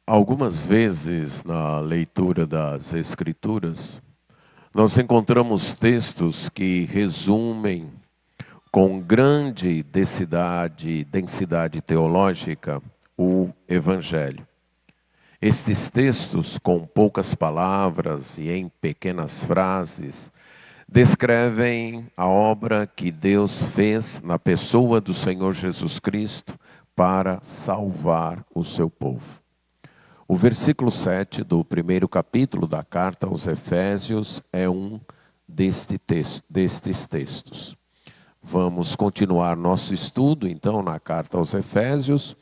Algumas vezes na leitura das Escrituras, nós encontramos textos que resumem com grande densidade teológica o Evangelho. Estes textos, com poucas palavras e em pequenas frases, descrevem a obra que Deus fez na pessoa do Senhor Jesus Cristo para salvar o seu povo. O versículo 7 do primeiro capítulo da carta aos Efésios é um destes textos. Vamos continuar nosso estudo, então, na carta aos Efésios,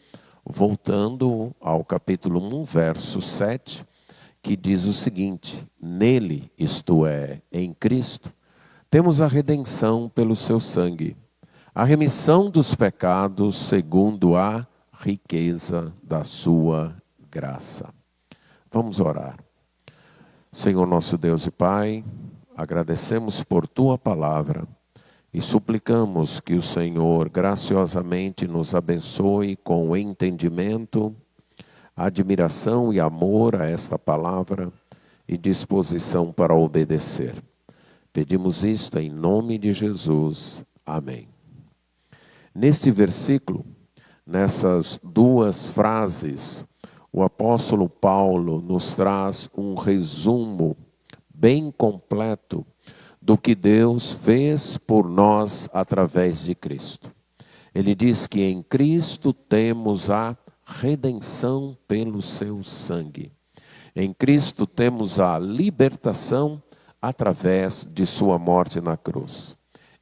voltando ao capítulo 1, verso 7, que diz o seguinte: nele, isto é, em Cristo, temos a redenção pelo seu sangue, a remissão dos pecados segundo a riqueza da sua graça. Vamos orar. Senhor nosso Deus e Pai, agradecemos por Tua palavra e suplicamos que o Senhor graciosamente nos abençoe com entendimento, admiração e amor a esta palavra e disposição para obedecer. Pedimos isto em nome de Jesus. Amém. Neste versículo, nessas duas frases, o apóstolo Paulo nos traz um resumo bem completo do que Deus fez por nós através de Cristo. Ele diz que em Cristo temos a redenção pelo seu sangue. Em Cristo temos a libertação através de sua morte na cruz.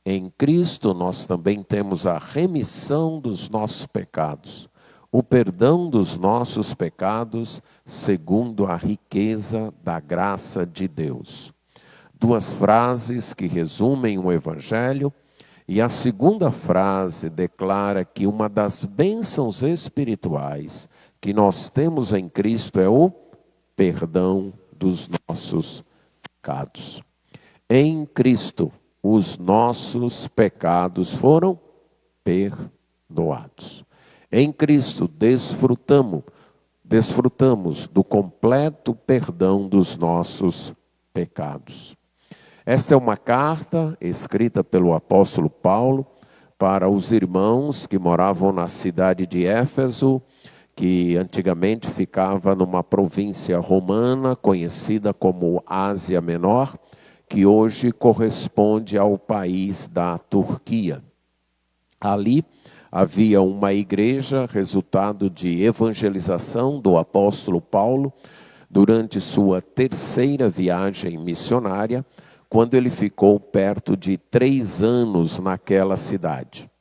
Em Cristo nós também temos a remissão dos nossos pecados, o perdão dos nossos pecados segundo a riqueza da graça de Deus. Duas frases que resumem o Evangelho, e a segunda frase declara que uma das bênçãos espirituais que nós temos em Cristo é o perdão dos nossos pecados. Em Cristo, os nossos pecados foram perdoados. Em Cristo desfrutamos do completo perdão dos nossos pecados. Esta é uma carta escrita pelo apóstolo Paulo para os irmãos que moravam na cidade de Éfeso, que antigamente ficava numa província romana conhecida como Ásia Menor, que hoje corresponde ao país da Turquia. Ali havia uma igreja, resultado de evangelização do apóstolo Paulo, durante sua terceira viagem missionária, quando ele ficou perto de 3 anos naquela cidade.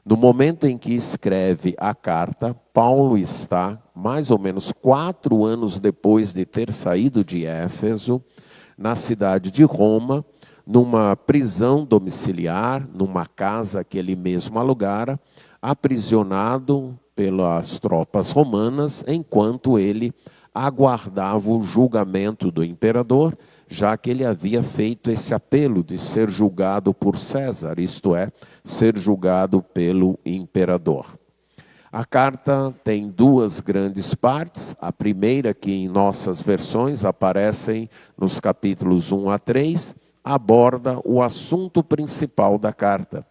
No momento em que escreve a carta, Paulo está, mais ou menos 4 anos depois de ter saído de Éfeso, na cidade de Roma, numa prisão domiciliar, numa casa que ele mesmo alugara, aprisionado pelas tropas romanas, enquanto ele aguardava o julgamento do imperador, já que ele havia feito esse apelo de ser julgado por César, isto é, ser julgado pelo imperador. A carta tem 2 grandes partes. A primeira, que em nossas versões aparecem nos capítulos 1 a 3, aborda o assunto principal da carta,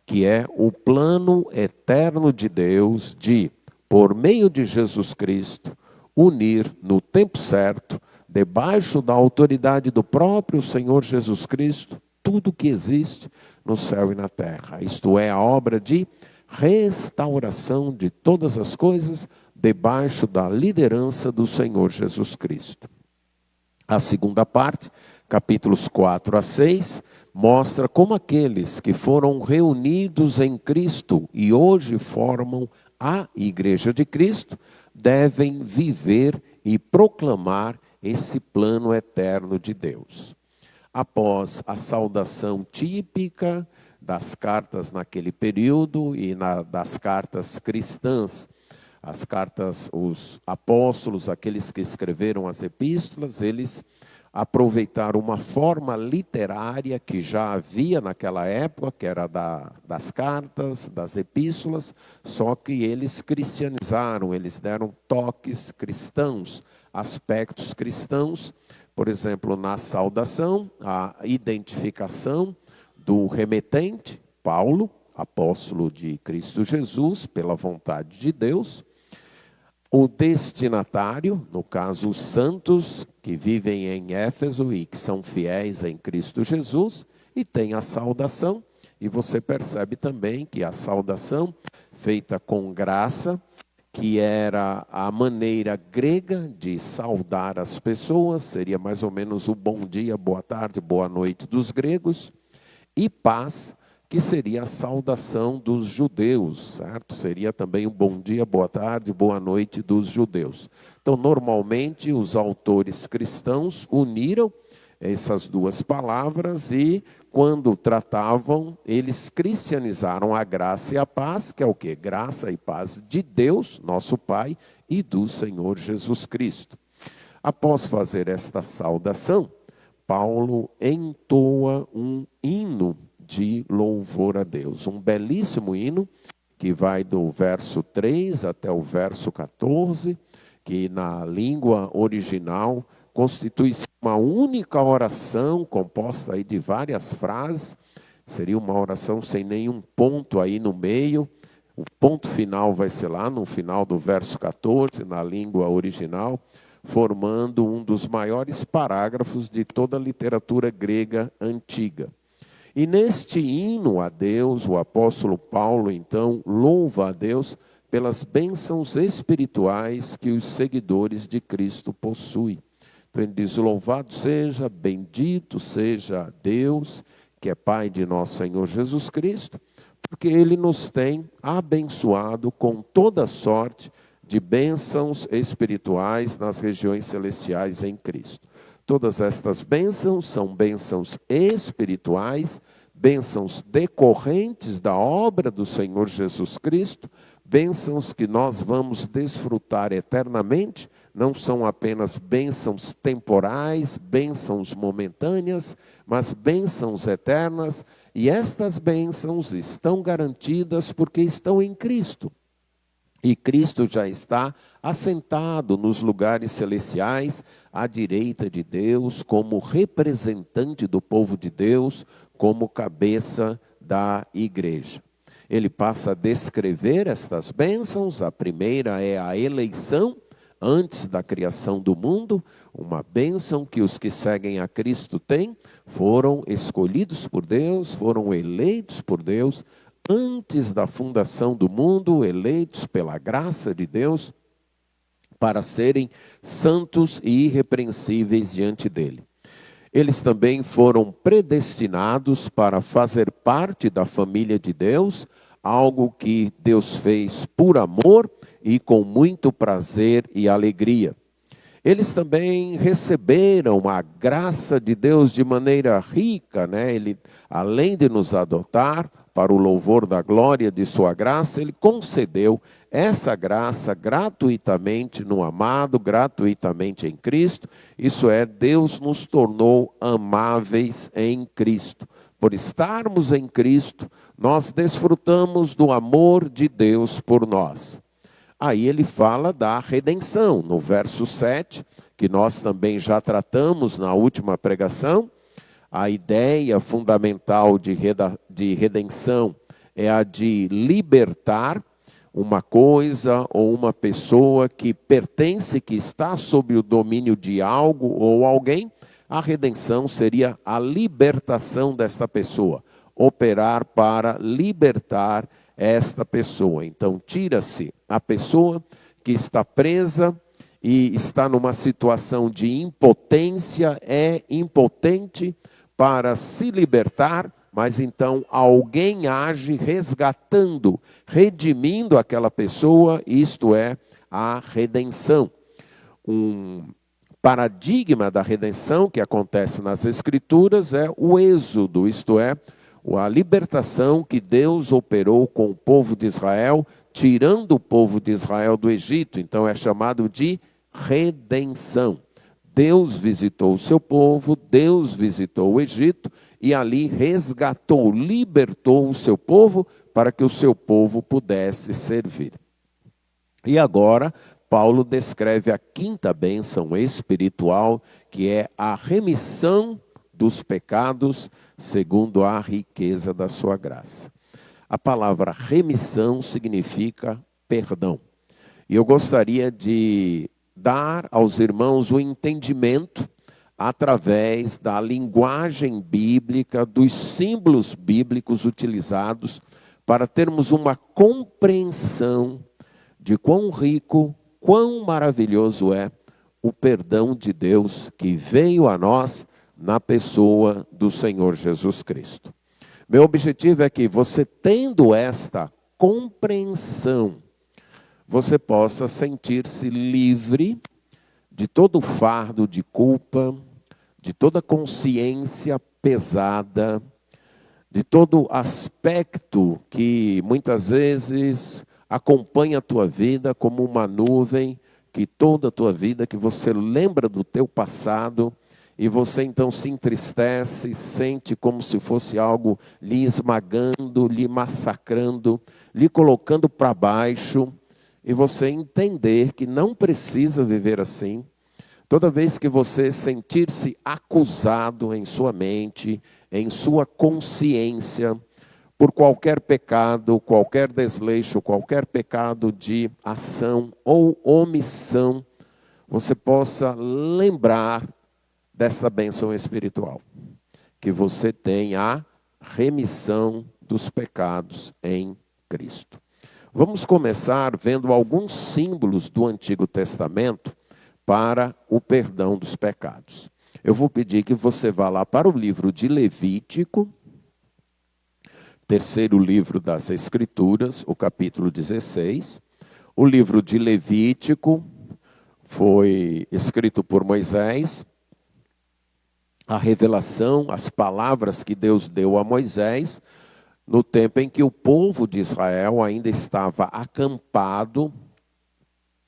que é o plano eterno de Deus de, por meio de Jesus Cristo, unir no tempo certo, debaixo da autoridade do próprio Senhor Jesus Cristo, tudo que existe no céu e na terra. Isto é, a obra de restauração de todas as coisas debaixo da liderança do Senhor Jesus Cristo. A segunda parte, capítulos 4 a 6, mostra como aqueles que foram reunidos em Cristo e hoje formam a Igreja de Cristo, devem viver e proclamar esse plano eterno de Deus. Após a saudação típica das cartas naquele período e das cartas cristãs, as cartas, os apóstolos, aqueles que escreveram as epístolas, eles aproveitar uma forma literária que já havia naquela época, que era das cartas, das epístolas, só que eles cristianizaram, eles deram toques cristãos, aspectos cristãos, por exemplo, na saudação, a identificação do remetente, Paulo, apóstolo de Cristo Jesus, pela vontade de Deus, o destinatário, no caso os santos que vivem em Éfeso e que são fiéis em Cristo Jesus, e tem a saudação, e você percebe também que a saudação feita com graça, que era a maneira grega de saudar as pessoas, seria mais ou menos o bom dia, boa tarde, boa noite dos gregos, e paz, que seria a saudação dos judeus, certo? Seria também um bom dia, boa tarde, boa noite dos judeus. Então, normalmente, os autores cristãos uniram essas duas palavras e, quando tratavam, eles cristianizaram a graça e a paz, que é o quê? Graça e paz de Deus, nosso Pai, e do Senhor Jesus Cristo. Após fazer esta saudação, Paulo entoa um hino de louvor a Deus. Um belíssimo hino que vai do verso 3 até o verso 14, que na língua original constitui uma única oração composta aí de várias frases. Seria uma oração sem nenhum ponto aí no meio. O ponto final vai ser lá no final do verso 14, na língua original, formando um dos maiores parágrafos de toda a literatura grega antiga. E neste hino a Deus, o apóstolo Paulo, então, louva a Deus pelas bênçãos espirituais que os seguidores de Cristo possuem. Então ele diz, louvado seja, bendito seja Deus, que é Pai de nosso Senhor Jesus Cristo, porque Ele nos tem abençoado com toda sorte de bênçãos espirituais nas regiões celestiais em Cristo. Todas estas bênçãos são bênçãos espirituais, bênçãos decorrentes da obra do Senhor Jesus Cristo, bênçãos que nós vamos desfrutar eternamente, não são apenas bênçãos temporais, bênçãos momentâneas, mas bênçãos eternas, e estas bênçãos estão garantidas porque estão em Cristo. E Cristo já está assentado nos lugares celestiais, à direita de Deus, como representante do povo de Deus, como cabeça da igreja. Ele passa a descrever estas bênçãos. A primeira é a eleição, antes da criação do mundo, uma bênção que os que seguem a Cristo têm, foram escolhidos por Deus, foram eleitos por Deus, antes da fundação do mundo, eleitos pela graça de Deus, para serem santos e irrepreensíveis diante dele. Eles também foram predestinados para fazer parte da família de Deus, algo que Deus fez por amor e com muito prazer e alegria. Eles também receberam a graça de Deus de maneira rica, né? Ele, além de nos adotar para o louvor da glória de sua graça, Ele concedeu essa graça gratuitamente no amado, gratuitamente em Cristo. Isso é, Deus nos tornou amáveis em Cristo. Por estarmos em Cristo, nós desfrutamos do amor de Deus por nós. Aí ele fala da redenção, no verso 7, que nós também já tratamos na última pregação. A ideia fundamental de redenção é a de libertar uma coisa ou uma pessoa que pertence, que está sob o domínio de algo ou alguém. A redenção seria a libertação desta pessoa, operar para libertar esta pessoa. Então, tira-se a pessoa que está presa e está numa situação de impotência, é impotente para se libertar, mas então alguém age resgatando, redimindo aquela pessoa, isto é, a redenção. Um paradigma da redenção que acontece nas Escrituras é o êxodo, isto é, a libertação que Deus operou com o povo de Israel, tirando o povo de Israel do Egito. Então é chamado de redenção. Deus visitou o seu povo, Deus visitou o Egito e ali resgatou, libertou o seu povo para que o seu povo pudesse servir. E agora, Paulo descreve a quinta bênção espiritual, que é a remissão dos pecados segundo a riqueza da sua graça. A palavra remissão significa perdão. E eu gostaria de dar aos irmãos o entendimento através da linguagem bíblica, dos símbolos bíblicos utilizados para termos uma compreensão de quão rico, quão maravilhoso é o perdão de Deus que veio a nós na pessoa do Senhor Jesus Cristo. Meu objetivo é que você, tendo esta compreensão, você possa sentir-se livre de todo fardo de culpa, de toda consciência pesada, de todo aspecto que muitas vezes acompanha a tua vida como uma nuvem, que toda a tua vida, que você lembra do teu passado, e você então se entristece, sente como se fosse algo lhe esmagando, lhe massacrando, lhe colocando para baixo, e você entender que não precisa viver assim. Toda vez que você sentir-se acusado em sua mente, em sua consciência, por qualquer pecado, qualquer desleixo, qualquer pecado de ação ou omissão, você possa lembrar desta bênção espiritual, que você tem a remissão dos pecados em Cristo. Vamos começar vendo alguns símbolos do Antigo Testamento para o perdão dos pecados. Eu vou pedir que você vá lá para o livro de Levítico, terceiro livro das Escrituras, o capítulo 16. O livro de Levítico foi escrito por Moisés. A revelação, as palavras que Deus deu a Moisés, no tempo em que o povo de Israel ainda estava acampado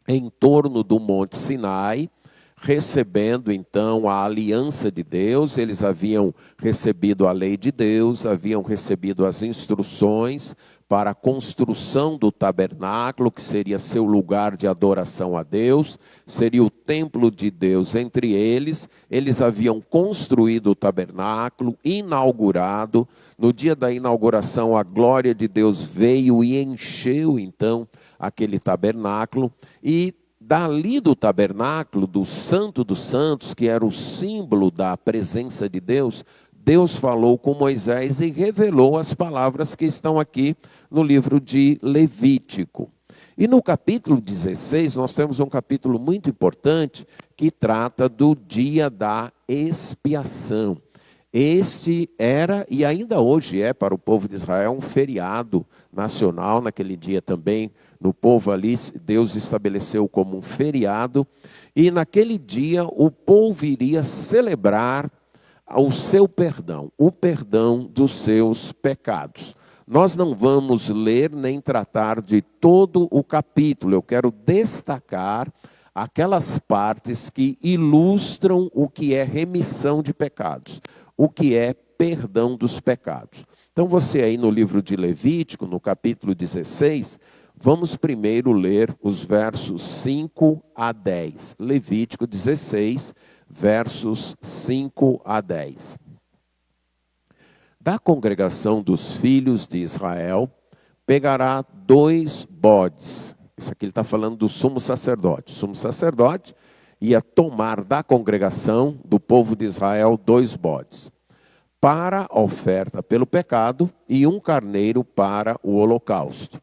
em torno do Monte Sinai, recebendo então a aliança de Deus. Eles haviam recebido a lei de Deus, haviam recebido as instruções para a construção do tabernáculo, que seria seu lugar de adoração a Deus, seria o templo de Deus entre eles. Eles haviam construído o tabernáculo, inaugurado. No dia da inauguração, a glória de Deus veio e encheu então aquele tabernáculo, e dali do tabernáculo, do Santo dos Santos, que era o símbolo da presença de Deus, Deus falou com Moisés e revelou as palavras que estão aqui no livro de Levítico. E no capítulo 16, nós temos um capítulo muito importante que trata do dia da expiação. Este era, e ainda hoje é para o povo de Israel, um feriado nacional. Naquele dia também, no povo ali, Deus estabeleceu como um feriado. E naquele dia o povo iria celebrar o seu perdão, o perdão dos seus pecados. Nós não vamos ler nem tratar de todo o capítulo. Eu quero destacar aquelas partes que ilustram o que é remissão de pecados, o que é perdão dos pecados. Então você aí no livro de Levítico, no capítulo 16, vamos primeiro ler os versos 5 a 10. Levítico 16, versos 5 a 10. Da congregação dos filhos de Israel, pegará 2 bodes. Isso aqui ele está falando do sumo sacerdote. O sumo sacerdote ia tomar da congregação do povo de Israel 2 bodes, para a oferta pelo pecado, e 1 carneiro para o holocausto.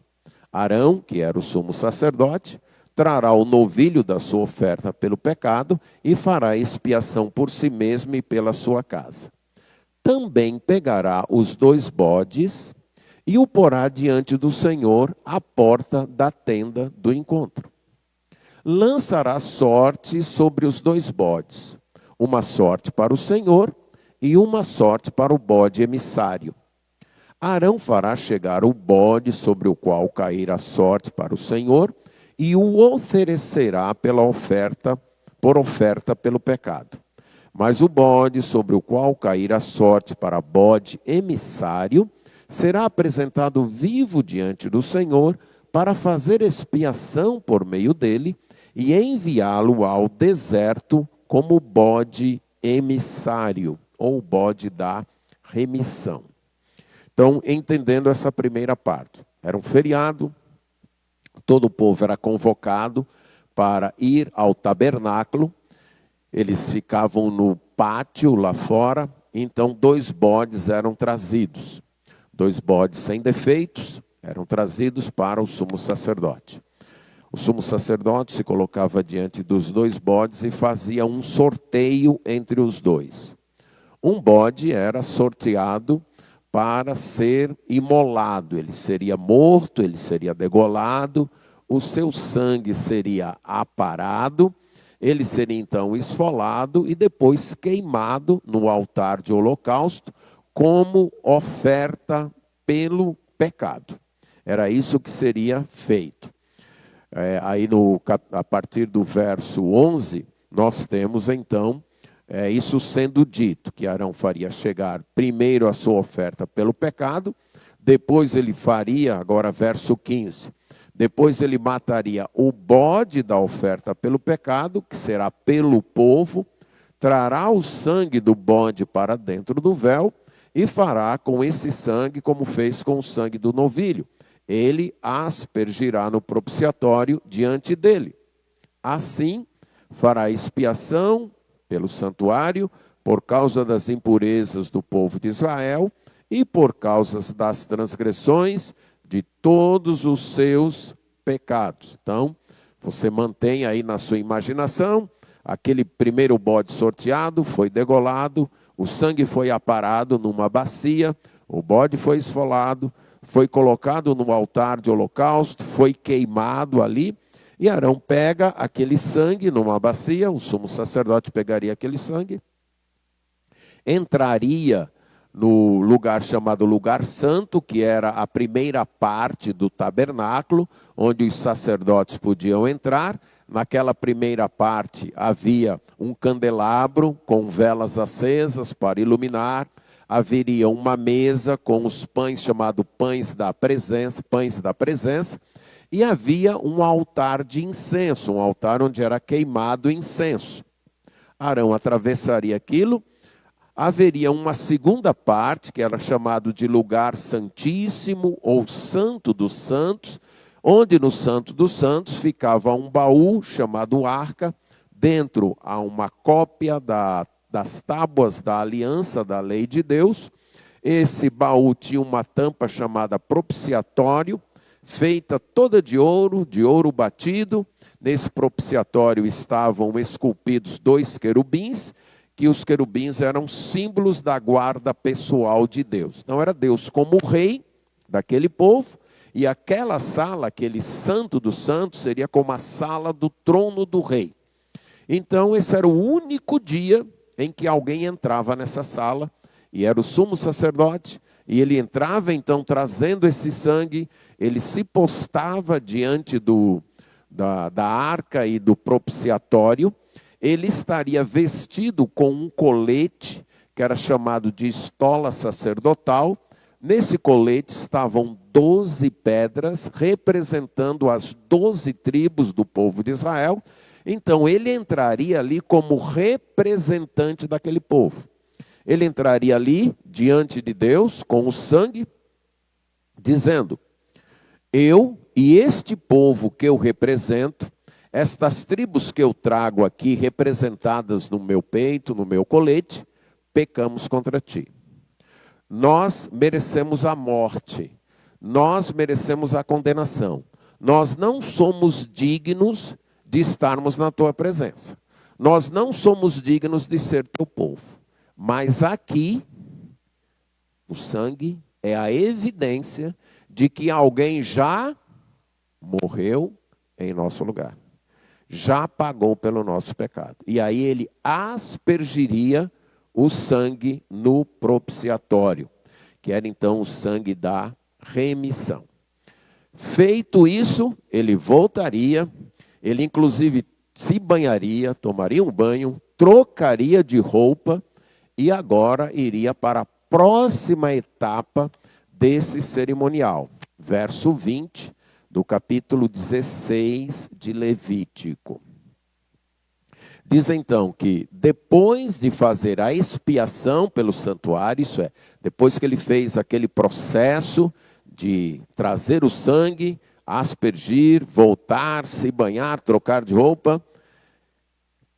Arão, que era o sumo sacerdote, trará o novilho da sua oferta pelo pecado e fará expiação por si mesmo e pela sua casa. Também pegará os 2 bodes e o porá diante do Senhor à porta da tenda do encontro. Lançará sorte sobre os 2 bodes, uma sorte para o Senhor e uma sorte para o bode emissário. Arão fará chegar o bode sobre o qual cair a sorte para o Senhor e o oferecerá pela oferta por oferta pelo pecado. Mas o bode sobre o qual cair a sorte para bode emissário será apresentado vivo diante do Senhor para fazer expiação por meio dele e enviá-lo ao deserto como bode emissário, ou bode da remissão. Então, entendendo essa primeira parte, era um feriado, todo o povo era convocado para ir ao tabernáculo, eles ficavam no pátio lá fora, então 2 bodes eram trazidos. 2 bodes sem defeitos eram trazidos para o sumo sacerdote. O sumo sacerdote se colocava diante dos 2 bodes e fazia um sorteio entre os 2. Um bode era sorteado para ser imolado, ele seria morto, ele seria degolado, o seu sangue seria aparado, ele seria então esfolado e depois queimado no altar de holocausto como oferta pelo pecado. Era isso que seria feito. Aí a partir do verso 11, nós temos então isso sendo dito, que Arão faria chegar primeiro a sua oferta pelo pecado, depois ele faria, agora verso 15, depois ele mataria o bode da oferta pelo pecado, que será pelo povo, trará o sangue do bode para dentro do véu e fará com esse sangue como fez com o sangue do novilho. Ele aspergirá no propiciatório diante dele. Assim, fará expiação pelo santuário, por causa das impurezas do povo de Israel e por causa das transgressões de todos os seus pecados. Então, você mantém aí na sua imaginação, aquele primeiro bode sorteado foi degolado, o sangue foi aparado numa bacia, o bode foi esfolado, foi colocado no altar de holocausto, foi queimado ali, e Arão pega aquele sangue numa bacia, o sumo sacerdote pegaria aquele sangue, entraria no lugar chamado Lugar Santo, que era a primeira parte do tabernáculo, onde os sacerdotes podiam entrar. Naquela primeira parte havia um candelabro com velas acesas para iluminar, haveria uma mesa com os pães chamados pães da presença, e havia um altar de incenso, um altar onde era queimado incenso. Arão atravessaria aquilo, haveria uma segunda parte, que era chamado de lugar santíssimo, ou santo dos santos, onde no santo dos santos ficava um baú chamado arca, dentro há uma cópia das tábuas da aliança da lei de Deus. Esse baú tinha uma tampa chamada propiciatório, feita toda de ouro batido. Nesse propiciatório estavam esculpidos 2 querubins, que os querubins eram símbolos da guarda pessoal de Deus. Então era Deus como o rei daquele povo, e aquela sala, aquele santo dos santos, seria como a sala do trono do rei. Então esse era o único dia em que alguém entrava nessa sala, e era o sumo sacerdote, e ele entrava então trazendo esse sangue, ele se postava diante da arca e do propiciatório. Ele estaria vestido com um colete, que era chamado de estola sacerdotal. Nesse colete estavam 12 pedras, representando as 12 tribos do povo de Israel. Então ele entraria ali como representante daquele povo. Ele entraria ali, diante de Deus, com o sangue, dizendo: eu e este povo que eu represento, estas tribos que eu trago aqui, representadas no meu peito, no meu colete, pecamos contra ti. Nós merecemos a morte, nós merecemos a condenação. Nós não somos dignos de estarmos na tua presença. Nós não somos dignos de ser teu povo. Mas aqui, o sangue é a evidência de que alguém já morreu em nosso lugar. Já pagou pelo nosso pecado. E aí ele aspergiria o sangue no propiciatório, que era então o sangue da remissão. Feito isso, ele voltaria, ele inclusive se banharia, tomaria um banho, trocaria de roupa e agora iria para a próxima etapa desse cerimonial. Verso 20 do capítulo 16 de Levítico. Diz então que depois de fazer a expiação pelo santuário, isso é, depois que ele fez aquele processo de trazer o sangue, aspergir, voltar, se banhar, trocar de roupa,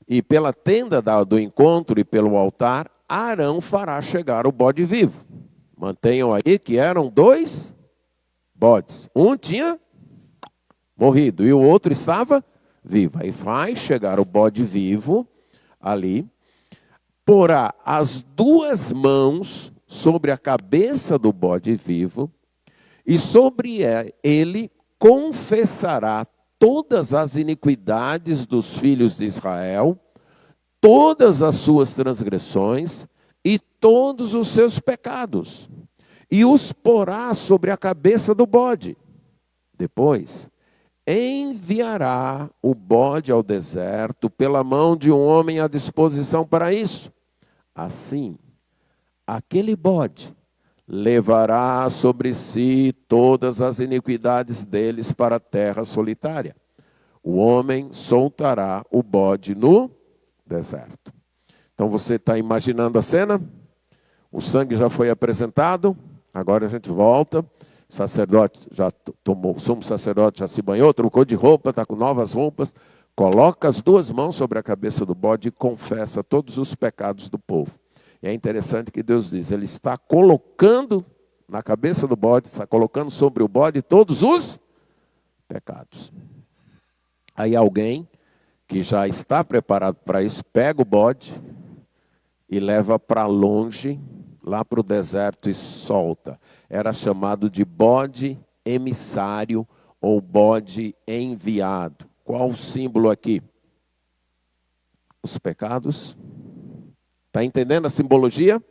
e pela tenda do encontro e pelo altar, Arão fará chegar o bode vivo. Mantenham aí que eram 2 bodes. Um tinha morrido e o outro estava vivo. Aí vai chegar o bode vivo ali, porá as 2 mãos sobre a cabeça do bode vivo e sobre ele confessará todas as iniquidades dos filhos de Israel, todas as suas transgressões e todos os seus pecados, e os porá sobre a cabeça do bode. Depois, enviará o bode ao deserto pela mão de um homem à disposição para isso. Assim, aquele bode levará sobre si todas as iniquidades deles para a terra solitária. O homem soltará o bode no deserto. Então você está imaginando a cena? O sangue já foi apresentado, agora a gente volta. O sacerdote já tomou, o sumo sacerdote já se banhou, trocou de roupa, está com novas roupas, coloca as 2 mãos sobre a cabeça do bode e confessa todos os pecados do povo. E é interessante que Deus diz, ele está colocando na cabeça do bode, está colocando sobre o bode todos os pecados. Aí alguém que já está preparado para isso, pega o bode e leva para longe, lá para o deserto e solta. Era chamado de bode emissário ou bode enviado. Qual o símbolo aqui? Os pecados. Está entendendo a simbologia?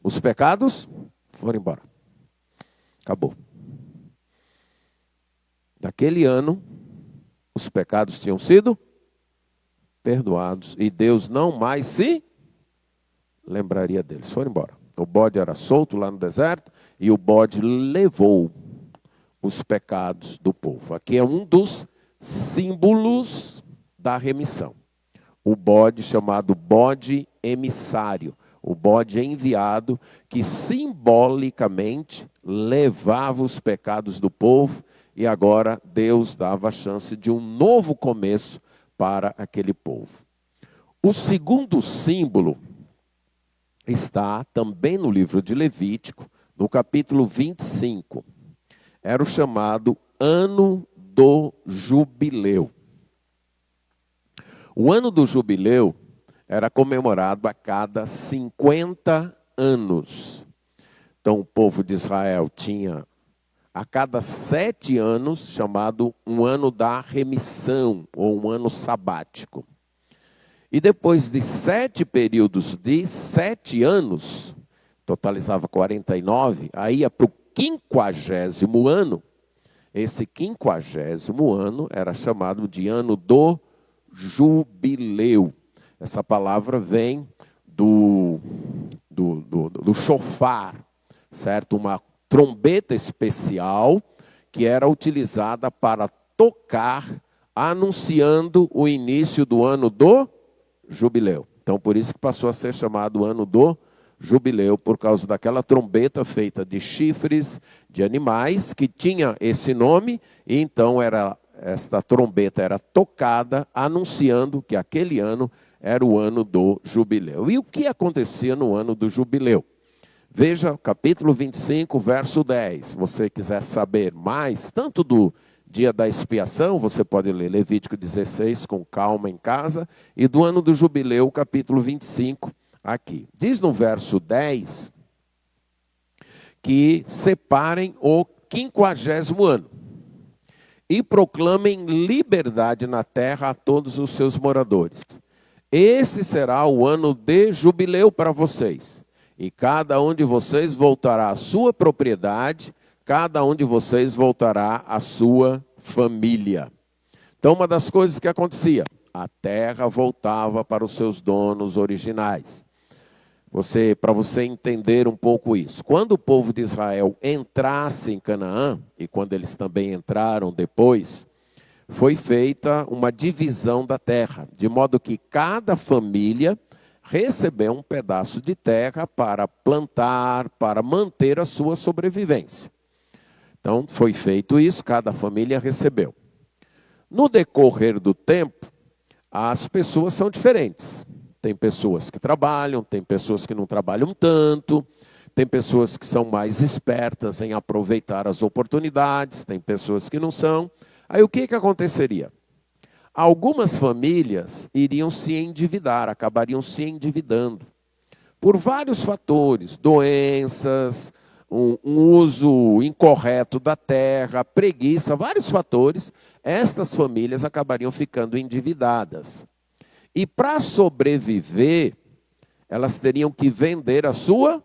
Os pecados foram embora. Acabou. Naquele ano, os pecados tinham sido perdoados e Deus não mais se lembraria deles. Foram embora. O bode era solto lá no deserto e o bode levou os pecados do povo. Aqui é um dos símbolos da remissão. O bode chamado bode emissário, o bode enviado, que simbolicamente levava os pecados do povo e agora Deus dava a chance de um novo começo para aquele povo. O segundo símbolo está também no livro de Levítico, no capítulo 25. Era o chamado Ano do Jubileu. O Ano do Jubileu era comemorado a cada 50 anos. Então o povo de Israel tinha a cada 7 anos, chamado um ano da remissão, ou um ano sabático. E depois de 7 períodos de 7 anos, totalizava 49, aí ia para o 50º ano. Esse 50º ano era chamado de Ano do Jubileu. Essa palavra vem do chofar, certo? Uma trombeta especial que era utilizada para tocar, anunciando o início do ano do Jubileu. Então, por isso que passou a ser chamado Ano do Jubileu, por causa daquela trombeta feita de chifres de animais, que tinha esse nome, e então esta trombeta era tocada, anunciando que aquele ano era o ano do Jubileu. E o que acontecia no ano do Jubileu? Veja capítulo 25, verso 10. Se você quiser saber mais, tanto do dia da expiação, você pode ler Levítico 16 com calma em casa, e do ano do Jubileu, capítulo 25, aqui. Diz no verso 10 que separem o 50º ano e proclamem liberdade na terra a todos os seus moradores. Esse será o ano de jubileu para vocês. E cada um de vocês voltará à sua propriedade, cada um de vocês voltará à sua família. Então, uma das coisas que acontecia, a terra voltava para os seus donos originais. Para você entender um pouco isso. Quando o povo de Israel entrasse em Canaã, e quando eles também entraram depois, foi feita uma divisão da terra, de modo que cada família recebeu um pedaço de terra para plantar, para manter a sua sobrevivência. Então, foi feito isso, cada família recebeu. No decorrer do tempo, as pessoas são diferentes. Tem pessoas que trabalham, tem pessoas que não trabalham tanto, tem pessoas que são mais espertas em aproveitar as oportunidades, tem pessoas que não são. Aí o que aconteceria? Algumas famílias iriam se endividar, acabariam se endividando, por vários fatores, doenças, um uso incorreto da terra, preguiça, vários fatores, estas famílias acabariam ficando endividadas. E para sobreviver, elas teriam que vender a sua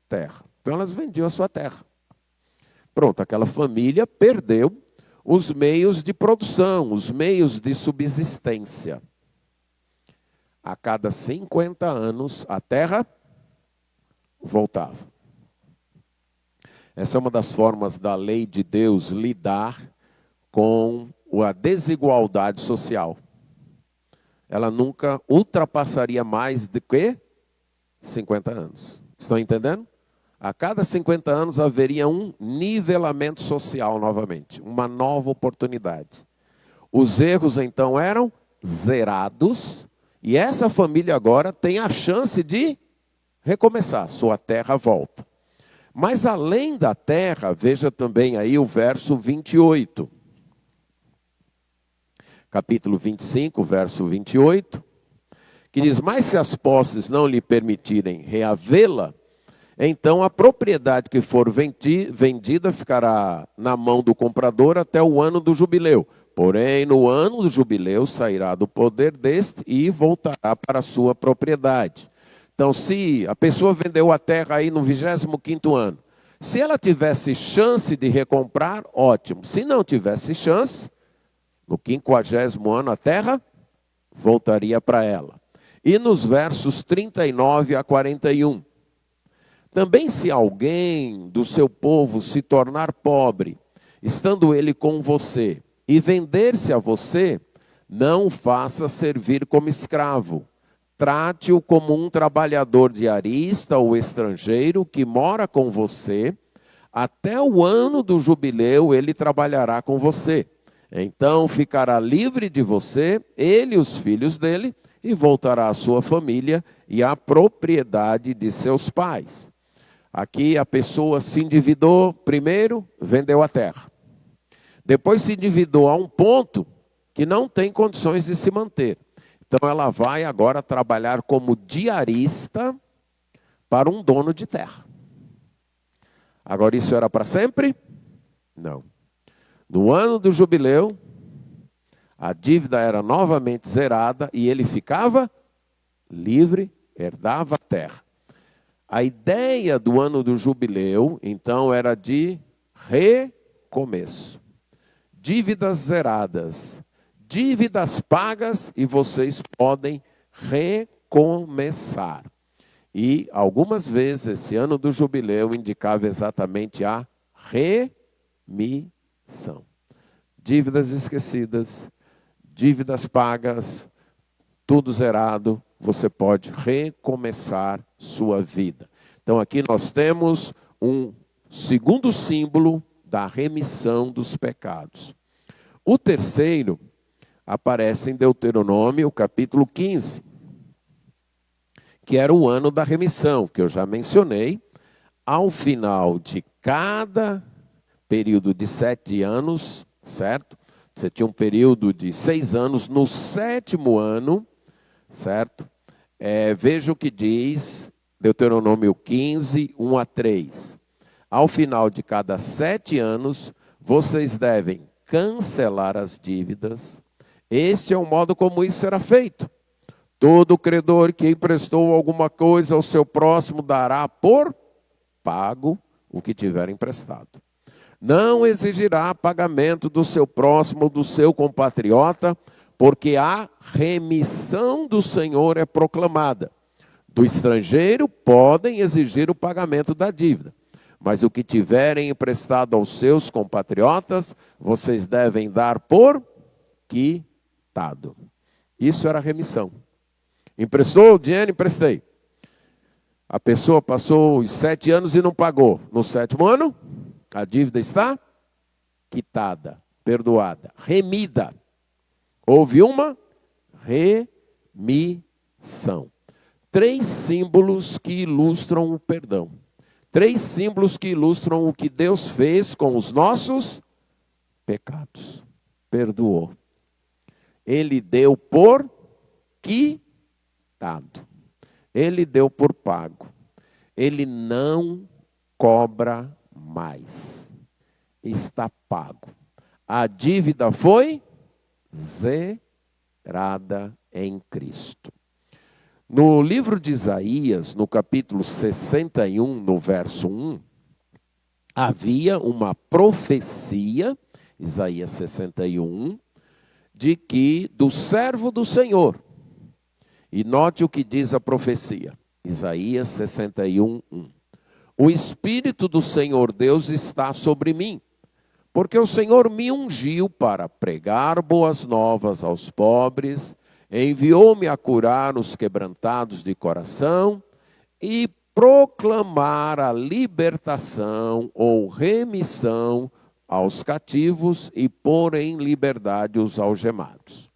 terra. Então elas vendiam a sua terra. Pronto, aquela família perdeu os meios de produção, os meios de subsistência. A cada 50 anos, a terra voltava. Essa é uma das formas da lei de Deus lidar com a desigualdade social. Ela nunca ultrapassaria mais de que 50 anos. Estão entendendo? A cada 50 anos haveria um nivelamento social novamente, uma nova oportunidade. Os erros então eram zerados e essa família agora tem a chance de recomeçar, sua terra volta. Mas além da terra, veja também aí o verso 28. Capítulo 25, verso 28, que diz: mas se as posses não lhe permitirem reavê-la, então a propriedade que for vendida ficará na mão do comprador até o ano do jubileu. Porém, no ano do jubileu sairá do poder deste e voltará para a sua propriedade. Então, se a pessoa vendeu a terra aí no 25º ano, se ela tivesse chance de recomprar, ótimo. Se não tivesse chance, no 50º ano a terra voltaria para ela. E nos versos 39 a 41. Também se alguém do seu povo se tornar pobre, estando ele com você, e vender-se a você, não o faça servir como escravo. Trate-o como um trabalhador diarista ou estrangeiro que mora com você. Até o ano do jubileu ele trabalhará com você. Então ficará livre de você, ele e os filhos dele, e voltará à sua família e à propriedade de seus pais. Aqui a pessoa se endividou, primeiro vendeu a terra. Depois se endividou a um ponto que não tem condições de se manter. Então ela vai agora trabalhar como diarista para um dono de terra. Agora isso era para sempre? Não. No ano do jubileu, a dívida era novamente zerada e ele ficava livre, herdava a terra. A ideia do ano do jubileu, então, era de recomeço. Dívidas zeradas, dívidas pagas e vocês podem recomeçar. E algumas vezes esse ano do jubileu indicava exatamente a remissão. Dívidas esquecidas, dívidas pagas, tudo zerado, você pode recomeçar sua vida. Então aqui nós temos um segundo símbolo da remissão dos pecados. O terceiro aparece em Deuteronômio, capítulo 15, que era o ano da remissão, que eu já mencionei. Ao final de cada período de 7 anos, certo? Você tinha um período de 6 anos, no 7º ano, certo? Veja o que diz Deuteronômio 15, 1 a 3. Ao final de cada 7 anos, vocês devem cancelar as dívidas. Este é o modo como isso será feito. Todo credor que emprestou alguma coisa ao seu próximo dará por pago o que tiver emprestado. Não exigirá pagamento do seu próximo ou do seu compatriota, porque a remissão do Senhor é proclamada. Do estrangeiro podem exigir o pagamento da dívida, mas o que tiverem emprestado aos seus compatriotas, vocês devem dar por quitado. Isso era remissão. Emprestou o dinheiro? Emprestei. A pessoa passou os 7 anos e não pagou. No 7º ano, a dívida está quitada, perdoada, remida. Houve uma remissão. 3 símbolos que ilustram o perdão. 3 símbolos que ilustram o que Deus fez com os nossos pecados. Perdoou. Ele deu por quitado. Ele deu por pago. Ele não cobra mais. Está pago. A dívida foi zerada em Cristo. No livro de Isaías, no capítulo 61, no verso 1, havia uma profecia, Isaías 61, de que do servo do Senhor. E note o que diz a profecia, Isaías 61, 1. O Espírito do Senhor Deus está sobre mim, porque o Senhor me ungiu para pregar boas novas aos pobres, enviou-me a curar os quebrantados de coração e proclamar a libertação ou remissão aos cativos e pôr em liberdade os algemados.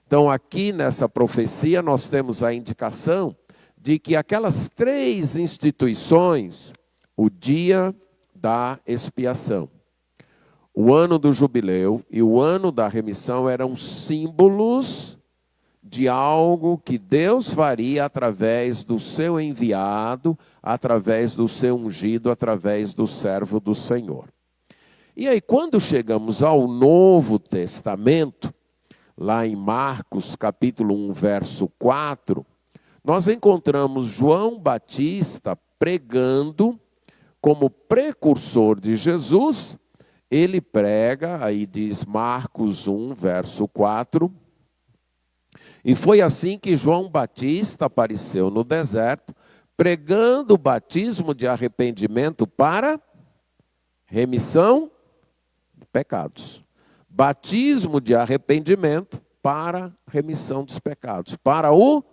Então, aqui nessa profecia, nós temos a indicação de que aquelas 3 instituições, o dia da expiação, o ano do jubileu e o ano da remissão eram símbolos de algo que Deus faria através do seu enviado, através do seu ungido, através do servo do Senhor. E aí, quando chegamos ao Novo Testamento, lá em Marcos, capítulo 1, verso 4, nós encontramos João Batista pregando como precursor de Jesus. Ele prega, aí diz Marcos 1, verso 4, e foi assim que João Batista apareceu no deserto, pregando o batismo de arrependimento para remissão de pecados. Batismo de arrependimento para remissão dos pecados, para o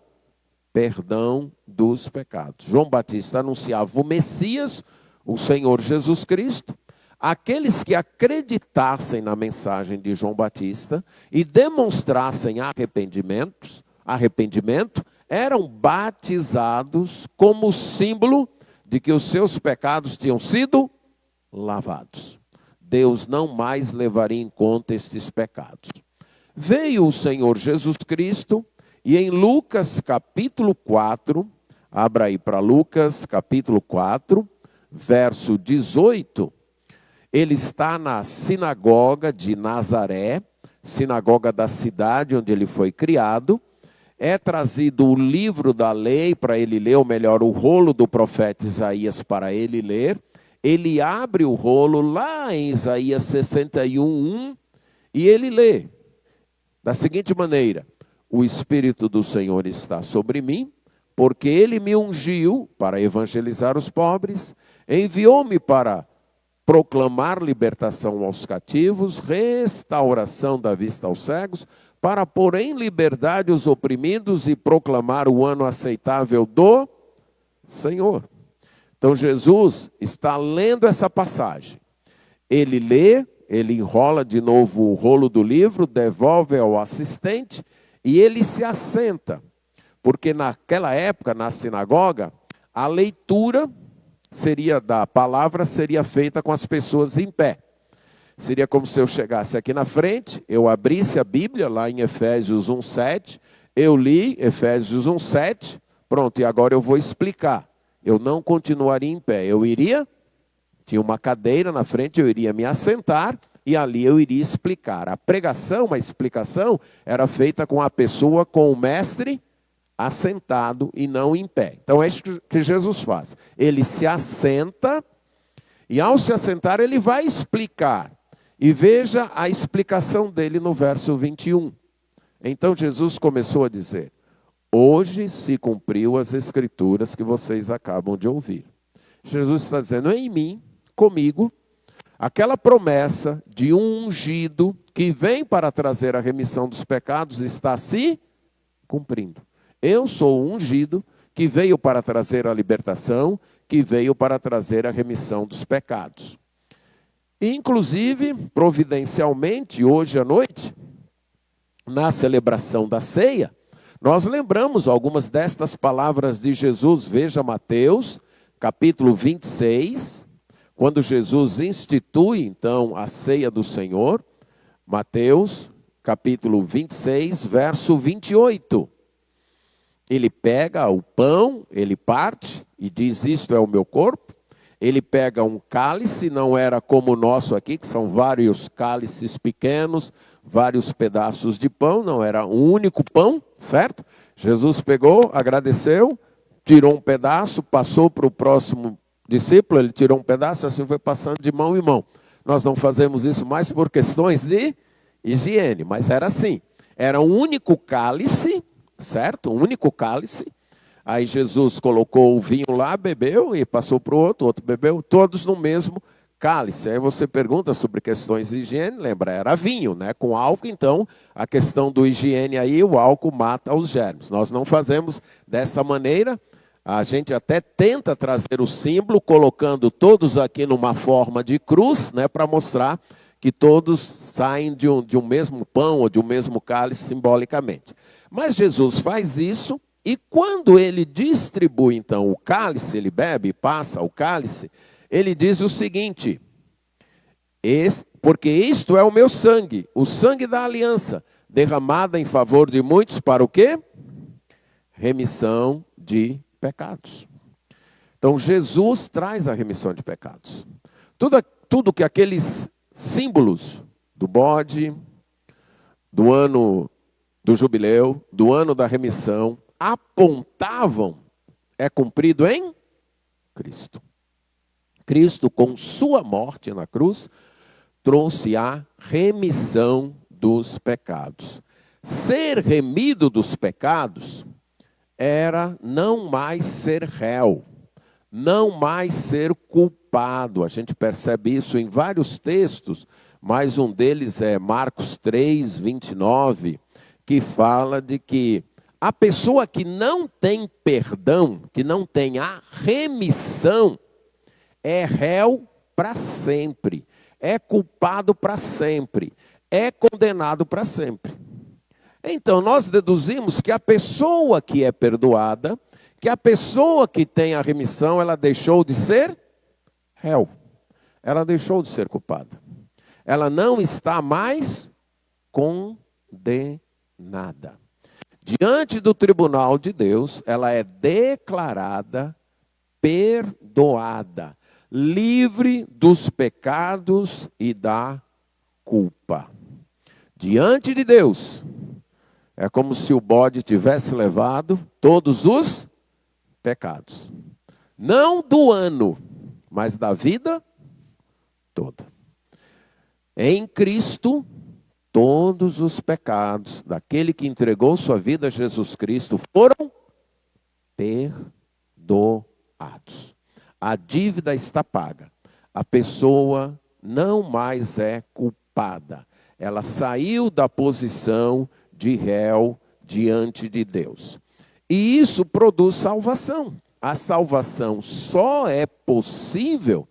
perdão dos pecados. João Batista anunciava o Messias, o Senhor Jesus Cristo. Aqueles que acreditassem na mensagem de João Batista e demonstrassem arrependimento, eram batizados como símbolo de que os seus pecados tinham sido lavados. Deus não mais levaria em conta estes pecados. Veio o Senhor Jesus Cristo e em Lucas capítulo 4, abra aí para Lucas capítulo 4, verso 18, ele está na sinagoga de Nazaré, sinagoga da cidade onde ele foi criado, é trazido o livro da lei para ele ler, ou melhor, o rolo do profeta Isaías para ele ler. Ele abre o rolo lá em Isaías 61, 1, e ele lê da seguinte maneira: o Espírito do Senhor está sobre mim, porque ele me ungiu para evangelizar os pobres, enviou-me para proclamar libertação aos cativos, restauração da vista aos cegos, para pôr em liberdade os oprimidos e proclamar o ano aceitável do Senhor. Então Jesus está lendo essa passagem. Ele lê, ele enrola de novo o rolo do livro, devolve ao assistente e ele se assenta. Porque naquela época, na sinagoga, a leitura da palavra seria feita com as pessoas em pé. Seria como se eu chegasse aqui na frente, eu abrisse a Bíblia, lá em Efésios 1:7, eu li Efésios 1:7, pronto, e agora eu vou explicar. Eu não continuaria em pé, tinha uma cadeira na frente, eu iria me assentar e ali eu iria explicar. A pregação, a explicação, era feita com a pessoa, com o mestre assentado e não em pé. Então é isso que Jesus faz. Ele se assenta e ao se assentar ele vai explicar. E veja a explicação dele no verso 21. Então Jesus começou a dizer: hoje se cumpriu as escrituras que vocês acabam de ouvir. Jesus está dizendo: em mim, comigo, aquela promessa de um ungido que vem para trazer a remissão dos pecados está se cumprindo. Eu sou o ungido que veio para trazer a libertação, que veio para trazer a remissão dos pecados. Inclusive, providencialmente, hoje à noite, na celebração da ceia, nós lembramos algumas destas palavras de Jesus. Veja Mateus, capítulo 26, quando Jesus institui, então, a ceia do Senhor. Mateus, capítulo 26, verso 28. Ele pega o pão, ele parte e diz: isto é o meu corpo. Ele pega um cálice, não era como o nosso aqui, que são vários cálices pequenos, vários pedaços de pão, não, era um único pão, certo? Jesus pegou, agradeceu, tirou um pedaço, passou para o próximo discípulo, ele tirou um pedaço, assim foi passando de mão em mão. Nós não fazemos isso mais por questões de higiene, mas era assim, era um único cálice, certo? Um único cálice. Aí Jesus colocou o vinho lá, bebeu e passou para o outro bebeu, todos no mesmo cálice. Aí você pergunta sobre questões de higiene, lembra, era vinho, né? Com álcool, então, a questão do higiene aí, o álcool mata os germes. Nós não fazemos desta maneira, a gente até tenta trazer o símbolo, colocando todos aqui numa forma de cruz, né? Para mostrar que todos saem de um mesmo pão ou de um mesmo cálice simbolicamente. Mas Jesus faz isso. E quando ele distribui, então, o cálice, ele bebe e passa o cálice, ele diz o seguinte: porque isto é o meu sangue, o sangue da aliança, derramada em favor de muitos para o quê? Remissão de pecados. Então, Jesus traz a remissão de pecados. Tudo que aqueles símbolos do bode, do ano do jubileu, do ano da remissão, apontavam, é cumprido em Cristo. Cristo, com sua morte na cruz, trouxe a remissão dos pecados. Ser remido dos pecados era não mais ser réu, não mais ser culpado. A gente percebe isso em vários textos, mas um deles é Marcos 3, 29, que fala de que a pessoa que não tem perdão, que não tem a remissão, é réu para sempre, é culpado para sempre, é condenado para sempre. Então, nós deduzimos que a pessoa que é perdoada, que a pessoa que tem a remissão, ela deixou de ser réu, ela deixou de ser culpada. Ela não está mais condenada. Diante do tribunal de Deus, ela é declarada perdoada, livre dos pecados e da culpa. Diante de Deus, é como se o bode tivesse levado todos os pecados. Não do ano, mas da vida toda. Em Cristo, todos os pecados daquele que entregou sua vida a Jesus Cristo foram perdoados. A dívida está paga. A pessoa não mais é culpada. Ela saiu da posição de réu diante de Deus. E isso produz salvação. A salvação só é possível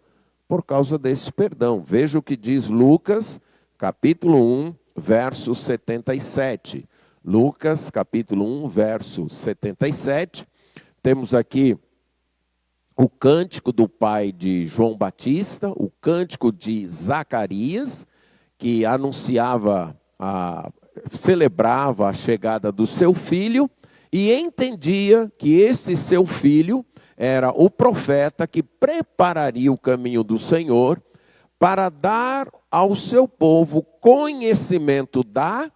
por causa desse perdão. Veja o que diz Lucas, capítulo 1, verso 77. Lucas, capítulo 1, verso 77. Temos aqui o cântico do pai de João Batista, o cântico de Zacarias, que anunciava, celebrava a chegada do seu filho, e entendia que esse seu filho era o profeta que prepararia o caminho do Senhor para dar ao seu povo conhecimento da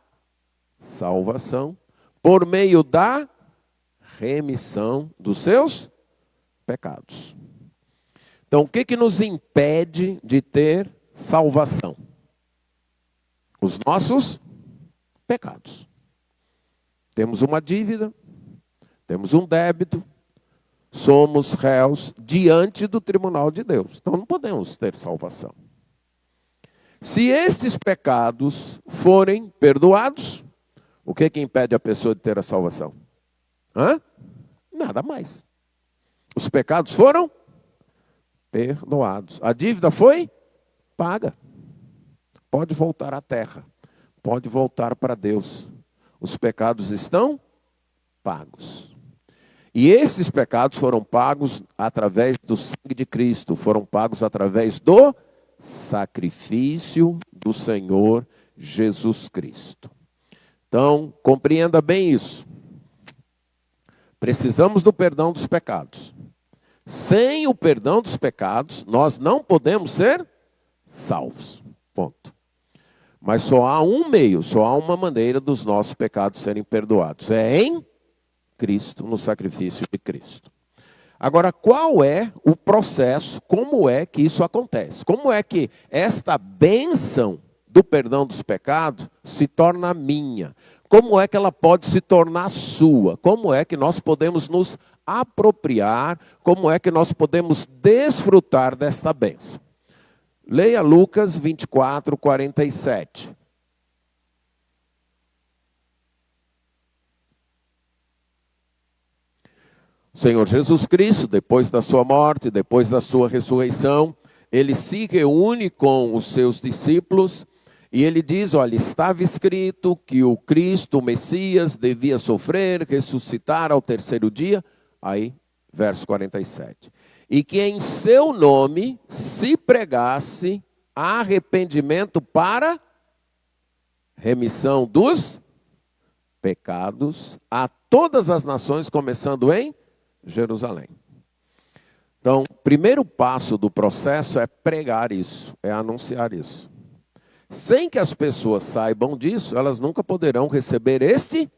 salvação por meio da remissão dos seus pecados. Então, o que nos impede de ter salvação? Os nossos pecados. Temos uma dívida, temos um débito, somos réus diante do tribunal de Deus. Então não podemos ter salvação. Se estes pecados forem perdoados, o que impede a pessoa de ter a salvação? Nada mais. Os pecados foram perdoados. A dívida foi paga. Pode voltar à terra. Pode voltar para Deus. Os pecados estão pagos. E esses pecados foram pagos através do sangue de Cristo. Foram pagos através do sacrifício do Senhor Jesus Cristo. Então, compreenda bem isso. Precisamos do perdão dos pecados. Sem o perdão dos pecados, nós não podemos ser salvos. Ponto. Mas só há um meio, só há uma maneira dos nossos pecados serem perdoados. É em Cristo, no sacrifício de Cristo. Agora, qual é o processo? Como é que isso acontece? Como é que esta bênção do perdão dos pecados se torna minha? Como é que ela pode se tornar sua? Como é que nós podemos nos apropriar? Como é que nós podemos desfrutar desta bênção? Leia Lucas 24, 47. O Senhor Jesus Cristo, depois da sua morte, depois da sua ressurreição, ele se reúne com os seus discípulos e ele diz, olha, estava escrito que o Cristo, o Messias, devia sofrer, ressuscitar ao terceiro dia. Aí, verso 47. E que em seu nome se pregasse arrependimento para remissão dos pecados a todas as nações, começando em Jerusalém. Então, o primeiro passo do processo é pregar isso, é anunciar isso. Sem que as pessoas saibam disso, elas nunca poderão receber este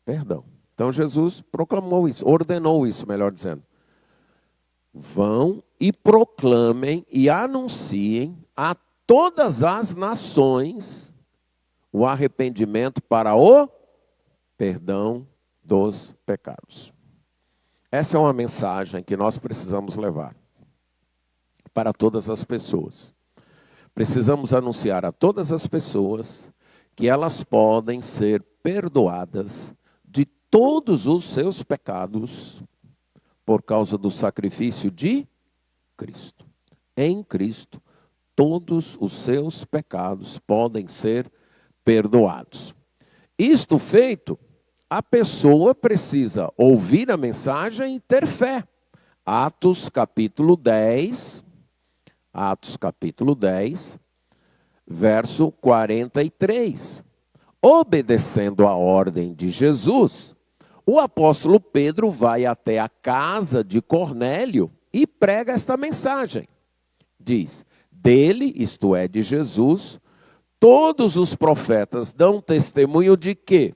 perdão. Então, Jesus proclamou isso, ordenou isso, melhor dizendo. Vão e proclamem e anunciem a todas as nações o arrependimento para o perdão dos pecados. Essa é uma mensagem que nós precisamos levar para todas as pessoas. Precisamos anunciar a todas as pessoas que elas podem ser perdoadas de todos os seus pecados por causa do sacrifício de Cristo. Em Cristo, todos os seus pecados podem ser perdoados. Isto feito, a pessoa precisa ouvir a mensagem e ter fé. Atos capítulo 10, verso 43. Obedecendo a ordem de Jesus, o apóstolo Pedro vai até a casa de Cornélio e prega esta mensagem. Diz, dele, isto é, de Jesus, todos os profetas dão testemunho de que,